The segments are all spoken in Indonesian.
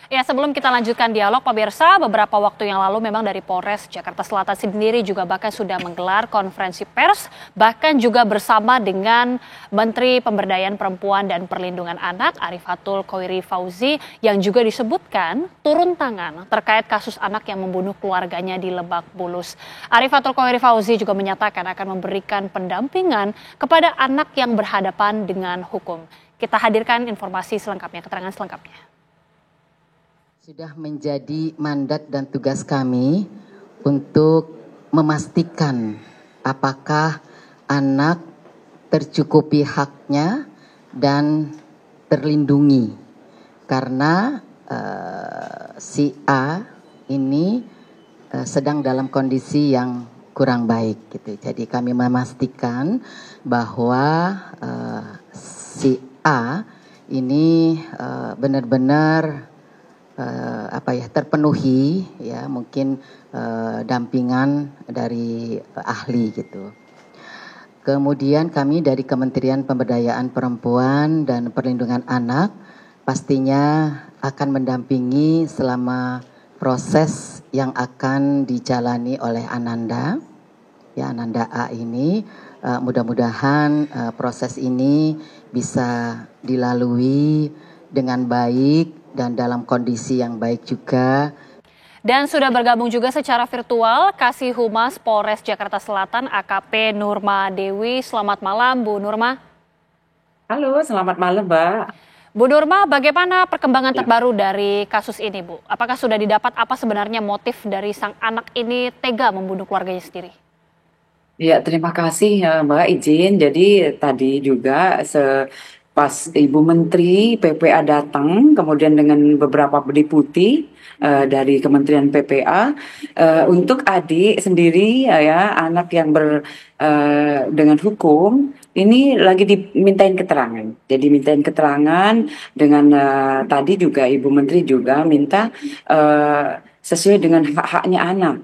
Ya, sebelum kita lanjutkan dialog, pemirsa, beberapa waktu yang lalu memang dari Polres Jakarta Selatan sendiri juga bahkan sudah menggelar konferensi pers, bahkan juga bersama dengan Menteri Pemberdayaan Perempuan dan Perlindungan Anak, Arifatul Khoiri Fauzi, yang juga disebutkan turun tangan terkait kasus anak yang membunuh keluarganya di Lebak Bulus. Arifatul Khoiri Fauzi juga menyatakan akan memberikan pendampingan kepada anak yang berhadapan dengan hukum. Kita hadirkan informasi selengkapnya, keterangan selengkapnya. Sudah menjadi mandat dan tugas kami untuk memastikan apakah anak tercukupi haknya dan terlindungi. Karena si A ini sedang dalam kondisi yang kurang baik gitu. Jadi kami memastikan bahwa si A ini benar-benar terpenuhi ya, mungkin dampingan dari ahli gitu. Kemudian kami dari Kementerian Pemberdayaan Perempuan dan Perlindungan Anak pastinya akan mendampingi selama proses yang akan dijalani oleh Ananda. Ya, Ananda A ini mudah-mudahan proses ini bisa dilalui dengan baik dan dalam kondisi yang baik juga. Dan sudah bergabung juga secara virtual Kasih Humas Polres Jakarta Selatan AKP Nurma Dewi. Selamat malam Bu Nurma. Halo, selamat malam Mbak. Bu Nurma, bagaimana perkembangan terbaru dari kasus ini Bu? Apakah sudah didapat apa sebenarnya motif dari sang anak ini tega membunuh keluarganya sendiri? Ya, terima kasih ya Mbak izin. Jadi tadi juga pas Ibu Menteri PPA datang, kemudian dengan beberapa deputi dari Kementerian PPA untuk adik sendiri ya, anak yang dengan hukum ini lagi dimintain keterangan. Jadi mintain keterangan dengan tadi juga Ibu Menteri juga minta sesuai dengan hak-haknya anak.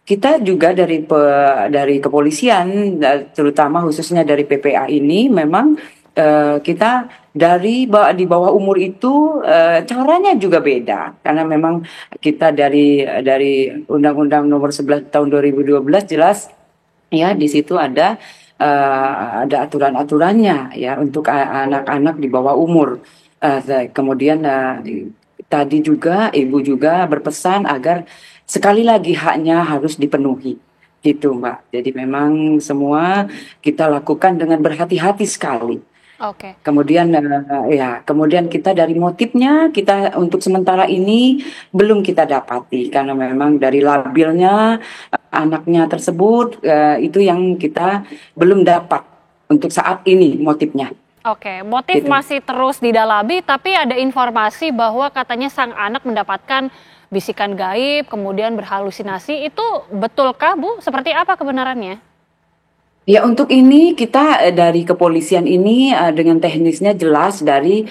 Kita juga dari kepolisian, terutama khususnya dari PPA ini memang kita di bawah umur itu caranya juga beda, karena memang kita dari Undang-Undang Nomor 11 Tahun 2012 jelas ya, di situ ada aturan-aturannya ya untuk anak-anak di bawah umur. Kemudian tadi juga Ibu juga berpesan agar sekali lagi haknya harus dipenuhi. Gitu Mbak. Jadi memang semua kita lakukan dengan berhati-hati sekali. Oke. Kemudian kemudian kita dari motifnya kita untuk sementara ini belum kita dapati, karena memang dari labilnya anaknya tersebut itu yang kita belum dapat untuk saat ini motifnya. Oke, motif Gitu. masih terus didalami, tapi ada informasi bahwa katanya sang anak mendapatkan bisikan gaib, kemudian berhalusinasi. Itu betulkah Bu? Seperti apa kebenarannya? Ya, untuk ini kita dari kepolisian ini dengan teknisnya jelas dari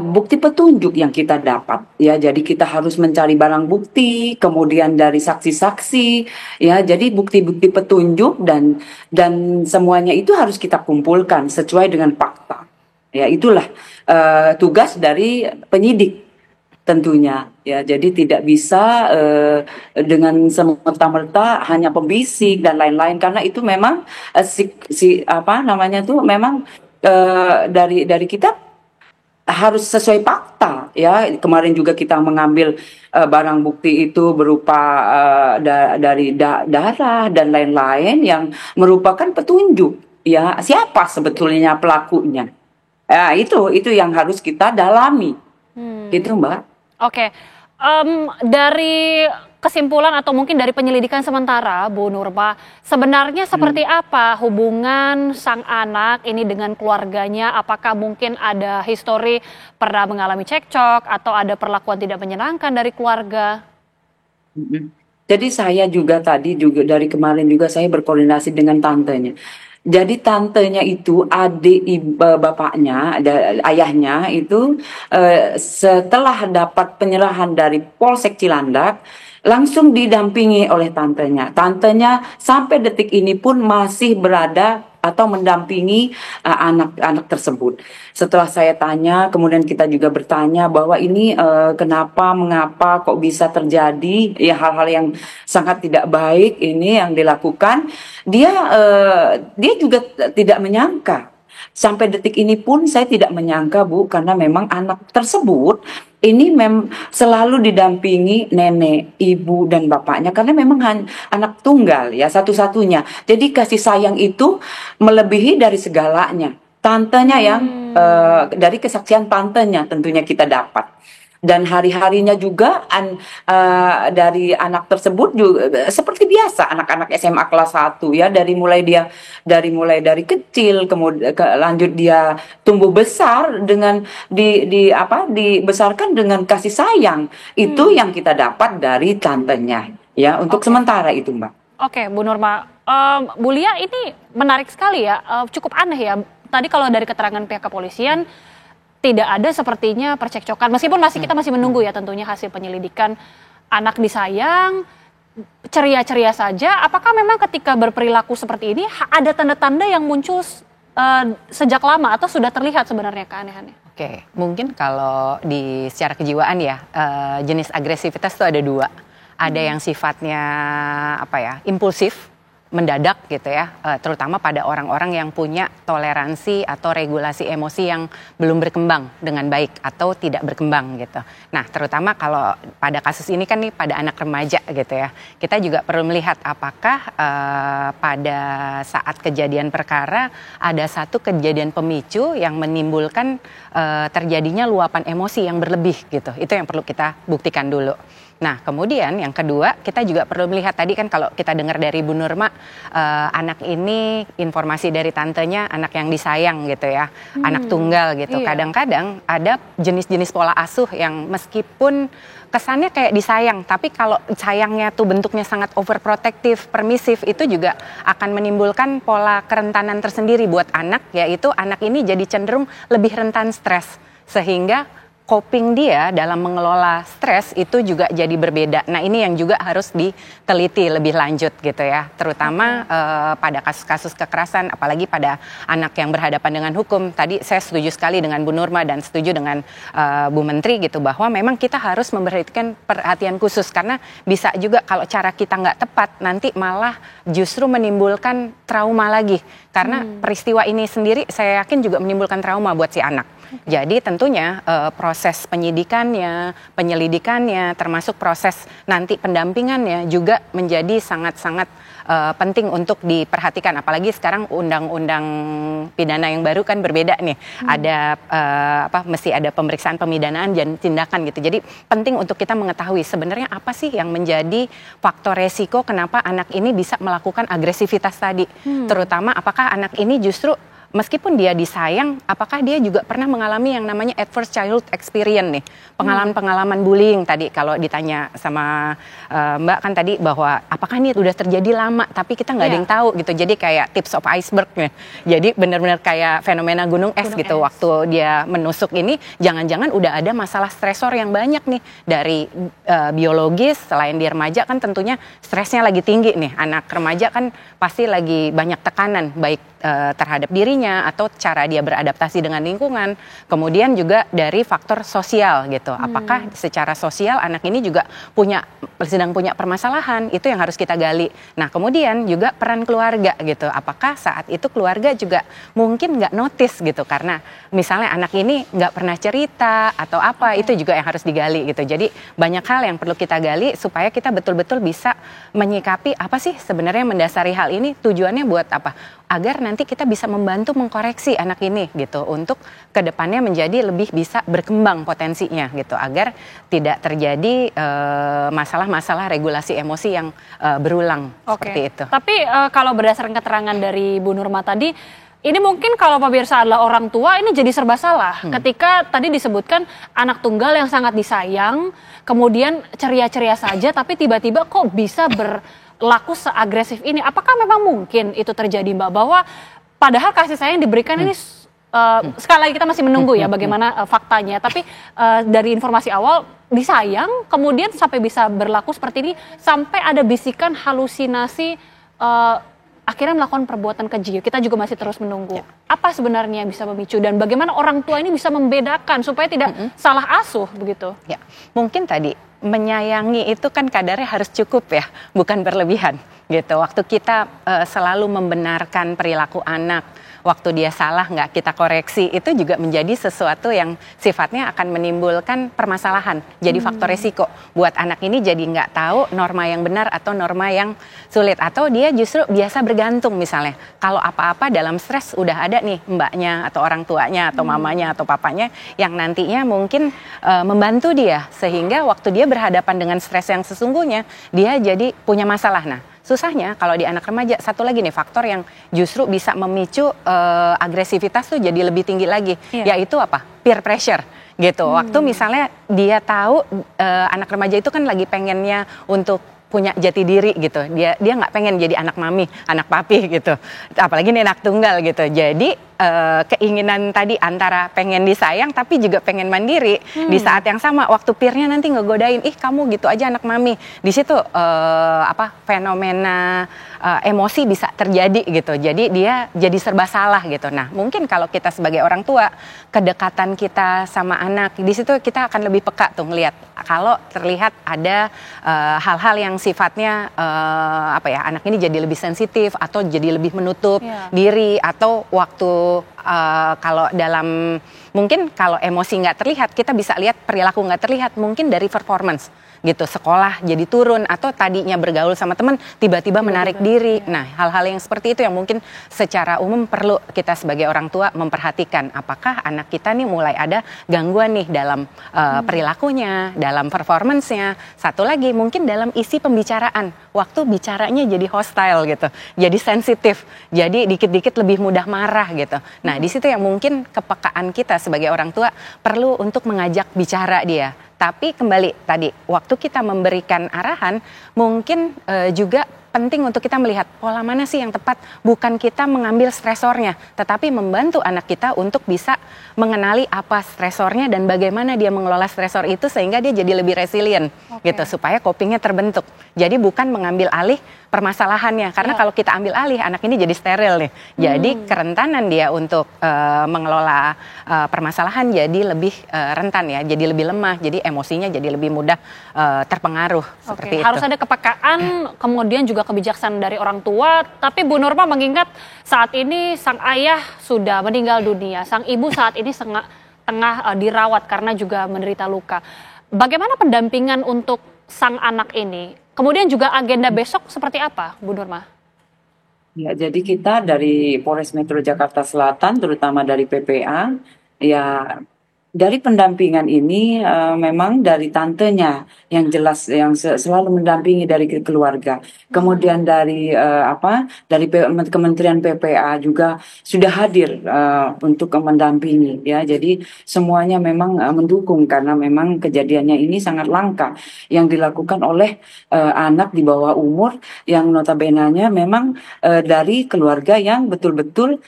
bukti petunjuk yang kita dapat ya. Jadi kita harus mencari barang bukti, kemudian dari saksi-saksi ya. Jadi bukti-bukti petunjuk dan semuanya itu harus kita kumpulkan sesuai dengan fakta. Ya, itulah tugas dari penyidik tentunya ya. Jadi tidak bisa dengan semerta-merta hanya pembisik dan lain-lain, karena itu memang memang dari kita harus sesuai fakta ya. Kemarin juga kita mengambil barang bukti itu berupa dari darah dan lain-lain yang merupakan petunjuk ya siapa sebetulnya pelakunya. Itu yang harus kita dalami. Gitu Mbak. Oke, dari kesimpulan atau mungkin dari penyelidikan sementara, Bu Nurma, sebenarnya seperti apa hubungan sang anak ini dengan keluarganya? Apakah mungkin ada histori pernah mengalami cekcok atau ada perlakuan tidak menyenangkan dari keluarga? Jadi saya juga dari kemarin juga saya berkoordinasi dengan tantenya. Jadi tantenya itu adik bapaknya, ayahnya itu setelah dapat penyerahan dari Polsek Cilandak langsung didampingi oleh tantenya. Tantenya sampai detik ini pun masih berada atau mendampingi anak-anak tersebut. Setelah saya tanya, kemudian kita juga bertanya bahwa ini kenapa, mengapa, kok bisa terjadi ya hal-hal yang sangat tidak baik ini yang dilakukan. Dia juga tidak menyangka. Sampai detik ini pun saya tidak menyangka, Bu, karena memang anak tersebut ini selalu didampingi nenek, ibu, dan bapaknya karena memang anak tunggal ya, satu-satunya. Jadi kasih sayang itu melebihi dari segalanya. Tantenya yang dari kesaksian tantenya tentunya kita dapat. Dan hari-harinya juga dari anak tersebut juga seperti biasa anak-anak SMA kelas 1 ya, dari mulai dari kecil kemudian lanjut dia tumbuh besar dengan dibesarkan dengan kasih sayang. Itu yang kita dapat dari tantenya ya, untuk sementara itu, Mbak. Oke, Bu Nurma, Bu Lia, ini menarik sekali ya, cukup aneh ya. Tadi kalau dari keterangan pihak kepolisian tidak ada sepertinya percekcokan, meskipun kita masih menunggu ya tentunya hasil penyelidikan. Anak disayang, ceria-ceria saja. Apakah memang ketika berperilaku seperti ini ada tanda-tanda yang muncul sejak lama atau sudah terlihat sebenarnya keanehannya? Oke, mungkin kalau secara kejiwaan ya, jenis agresivitas itu ada dua. Ada yang sifatnya impulsif, mendadak gitu ya, terutama pada orang-orang yang punya toleransi atau regulasi emosi yang belum berkembang dengan baik atau tidak berkembang gitu. Nah, terutama kalau pada kasus ini kan nih pada anak remaja gitu ya, kita juga perlu melihat apakah pada saat kejadian perkara ada satu kejadian pemicu yang menimbulkan terjadinya luapan emosi yang berlebih gitu. Itu yang perlu kita buktikan dulu. Nah, kemudian yang kedua, kita juga perlu melihat tadi kan kalau kita dengar dari Bu Nurma, anak ini informasi dari tantenya anak yang disayang gitu ya, anak tunggal gitu. Iya. Kadang-kadang ada jenis-jenis pola asuh yang meskipun kesannya kayak disayang, tapi kalau sayangnya tuh bentuknya sangat overprotective, permisif, itu juga akan menimbulkan pola kerentanan tersendiri buat anak, yaitu anak ini jadi cenderung lebih rentan stres, sehingga coping dia dalam mengelola stres itu juga jadi berbeda. Nah, ini yang juga harus diteliti lebih lanjut gitu ya, terutama pada kasus-kasus kekerasan, apalagi pada anak yang berhadapan dengan hukum. Tadi saya setuju sekali dengan Bu Nurma dan setuju dengan Bu Menteri gitu, bahwa memang kita harus memberikan perhatian khusus, karena bisa juga kalau cara kita nggak tepat nanti malah justru menimbulkan trauma lagi, karena peristiwa ini sendiri saya yakin juga menimbulkan trauma buat si anak. Jadi tentunya proses penyidikannya, penyelidikannya, termasuk proses nanti pendampingannya juga menjadi sangat-sangat penting untuk diperhatikan. Apalagi sekarang undang-undang pidana yang baru kan berbeda nih. Ada mesti ada pemeriksaan pemidanaan dan tindakan gitu. Jadi penting untuk kita mengetahui sebenarnya apa sih yang menjadi faktor resiko kenapa anak ini bisa melakukan agresivitas tadi. Terutama apakah anak ini justru meskipun dia disayang, apakah dia juga pernah mengalami yang namanya adverse childhood experience nih, pengalaman-pengalaman bullying tadi kalau ditanya sama Mbak kan tadi bahwa apakah ini udah terjadi lama tapi kita nggak ada yang tahu gitu, jadi kayak tips of iceberg nih, jadi benar-benar kayak fenomena gunung es gitu. Waktu dia menusuk ini jangan-jangan udah ada masalah stresor yang banyak nih dari biologis. Selain di remaja kan tentunya stresnya lagi tinggi nih, anak remaja kan pasti lagi banyak tekanan baik terhadap dirinya atau cara dia beradaptasi dengan lingkungan. Kemudian juga dari faktor sosial gitu. Apakah secara sosial anak ini juga sedang punya permasalahan, itu yang harus kita gali. Nah, kemudian juga peran keluarga gitu. Apakah saat itu keluarga juga mungkin nggak notice gitu, karena misalnya anak ini nggak pernah cerita atau apa, itu juga yang harus digali gitu. Jadi banyak hal yang perlu kita gali supaya kita betul-betul bisa menyikapi apa sih sebenarnya mendasari hal ini, tujuannya buat apa? Agar nanti kita bisa membantu mengkoreksi anak ini gitu, untuk kedepannya menjadi lebih bisa berkembang potensinya gitu, agar tidak terjadi masalah-masalah regulasi emosi yang berulang seperti itu. Tapi kalau berdasarkan keterangan dari Bu Nurma tadi, ini mungkin kalau pemirsa adalah orang tua ini jadi serba salah. Ketika tadi disebutkan anak tunggal yang sangat disayang, kemudian ceria-ceria saja, tapi tiba-tiba kok bisa berlaku seagresif ini. Apakah memang mungkin itu terjadi, Mbak? Bahwa padahal kasih sayang diberikan ini sekali lagi kita masih menunggu ya bagaimana faktanya. Tapi dari informasi awal disayang, kemudian sampai bisa berlaku seperti ini, sampai ada bisikan halusinasi akhirnya melakukan perbuatan keji. Kita juga masih terus menunggu. Apa sebenarnya yang bisa memicu dan bagaimana orang tua ini bisa membedakan supaya tidak salah asuh begitu? Ya, mungkin tadi menyayangi itu kan kadarnya harus cukup ya, bukan berlebihan gitu. Waktu kita selalu membenarkan perilaku anak, waktu dia salah nggak kita koreksi, itu juga menjadi sesuatu yang sifatnya akan menimbulkan permasalahan. Jadi faktor resiko buat anak ini jadi nggak tahu norma yang benar atau norma yang sulit. Atau dia justru biasa bergantung misalnya. Kalau apa-apa dalam stres udah ada nih mbaknya atau orang tuanya atau mamanya atau papanya yang nantinya mungkin membantu dia. Sehingga waktu dia berhadapan dengan stres yang sesungguhnya, dia jadi punya masalah. Nah, susahnya kalau di anak remaja, satu lagi nih faktor yang justru bisa memicu agresivitas tuh jadi lebih tinggi lagi, yaitu apa? Peer pressure gitu. Waktu misalnya dia tahu anak remaja itu kan lagi pengennya untuk punya jati diri gitu. Dia nggak pengen jadi anak mami, anak papi gitu. Apalagi nih anak tunggal gitu. Jadi keinginan tadi antara pengen disayang tapi juga pengen mandiri di saat yang sama waktu peernya nanti ngegodain, ih kamu gitu aja anak mami. Di situ fenomena emosi bisa terjadi gitu. Jadi dia jadi serba salah gitu. Nah, mungkin kalau kita sebagai orang tua, kedekatan kita sama anak, di situ kita akan lebih peka tuh ngelihat kalau terlihat ada hal-hal yang sifatnya anak ini jadi lebih sensitif atau jadi lebih menutup diri, atau waktu kalau dalam mungkin kalau emosi nggak terlihat, kita bisa lihat perilaku nggak terlihat mungkin dari performance gitu, sekolah jadi turun atau tadinya bergaul sama teman tiba-tiba menarik diri. Nah, hal-hal yang seperti itu yang mungkin secara umum perlu kita sebagai orang tua memperhatikan, apakah anak kita nih mulai ada gangguan nih dalam perilakunya, dalam performance-nya. Satu lagi mungkin dalam isi pembicaraan, waktu bicaranya jadi hostile gitu, jadi sensitif, jadi dikit-dikit lebih mudah marah gitu. Nah, di situ yang mungkin kepekaan kita sebagai orang tua perlu untuk mengajak bicara dia. Tapi kembali tadi, waktu kita memberikan arahan, mungkin juga penting untuk kita melihat pola mana sih yang tepat, bukan kita mengambil stresornya, tetapi membantu anak kita untuk bisa mengenali apa stresornya dan bagaimana dia mengelola stresor itu sehingga dia jadi lebih resilient gitu, supaya copingnya terbentuk. Jadi bukan mengambil alih permasalahannya, karena kalau kita ambil alih, anak ini jadi steril nih. Jadi kerentanan dia untuk mengelola permasalahan jadi lebih rentan ya, jadi lebih lemah, jadi emosinya jadi lebih mudah terpengaruh seperti itu. Harus ada kepekaan, kemudian juga kebijaksanaan dari orang tua. Tapi Bu Nurma mengingat saat ini sang ayah sudah meninggal dunia, sang ibu saat ini tengah dirawat karena juga menderita luka. Bagaimana pendampingan untuk sang anak ini? Kemudian juga agenda besok seperti apa, Bu Nurma? Ya, jadi kita dari Polres Metro Jakarta Selatan, terutama dari PPA, ya dari pendampingan ini memang dari tantenya yang jelas yang selalu mendampingi dari keluarga. Kemudian dari dari Kementerian PPA juga sudah hadir untuk mendampingi ya. Jadi semuanya memang mendukung karena memang kejadiannya ini sangat langka yang dilakukan oleh anak di bawah umur yang notabene-nya memang dari keluarga yang betul-betul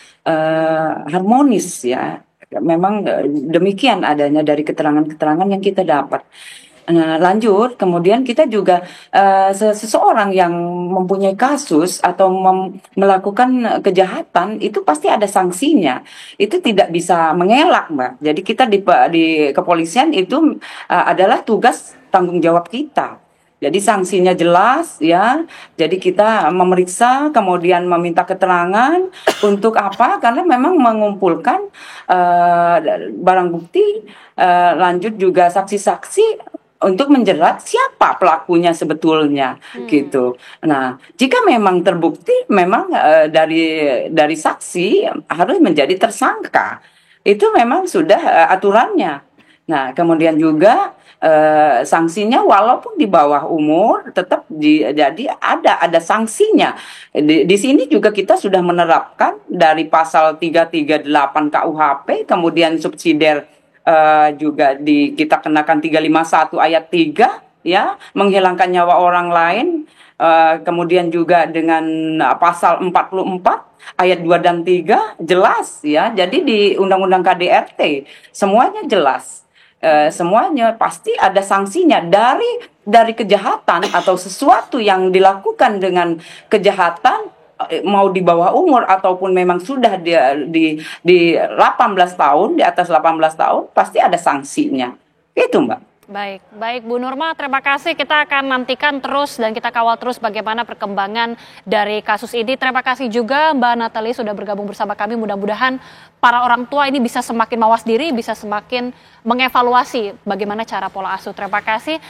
harmonis ya. Memang demikian adanya dari keterangan-keterangan yang kita dapat. Lanjut, kemudian kita juga seseorang yang mempunyai kasus atau melakukan kejahatan itu pasti ada sanksinya. Itu tidak bisa mengelak, Mbak. Jadi kita di kepolisian itu adalah tugas tanggung jawab kita. Jadi sanksinya jelas ya. Jadi kita memeriksa kemudian meminta keterangan untuk apa? Karena memang mengumpulkan barang bukti, lanjut juga saksi-saksi untuk menjerat siapa pelakunya sebetulnya gitu. Nah, jika memang terbukti memang dari saksi harus menjadi tersangka. Itu memang sudah aturannya. Nah, kemudian juga sanksinya walaupun di bawah umur tetap jadi ada sanksinya. Di sini juga kita sudah menerapkan dari pasal 338 KUHP, kemudian subsidiar juga kita kenakan 351 ayat 3 ya, menghilangkan nyawa orang lain. Kemudian juga dengan pasal 44 ayat 2 dan 3 jelas ya. Jadi di Undang-Undang KDRT semuanya jelas. Semuanya pasti ada sanksinya dari kejahatan atau sesuatu yang dilakukan dengan kejahatan mau di bawah umur ataupun memang sudah dia di 18 tahun, di atas 18 tahun, pasti ada sanksinya. Itu, Mbak. Baik, baik Bu Nurma, terima kasih. Kita akan nantikan terus dan kita kawal terus bagaimana perkembangan dari kasus ini. Terima kasih juga Mbak Natalie sudah bergabung bersama kami. Mudah-mudahan para orang tua ini bisa semakin mawas diri, bisa semakin mengevaluasi bagaimana cara pola asuh. Terima kasih.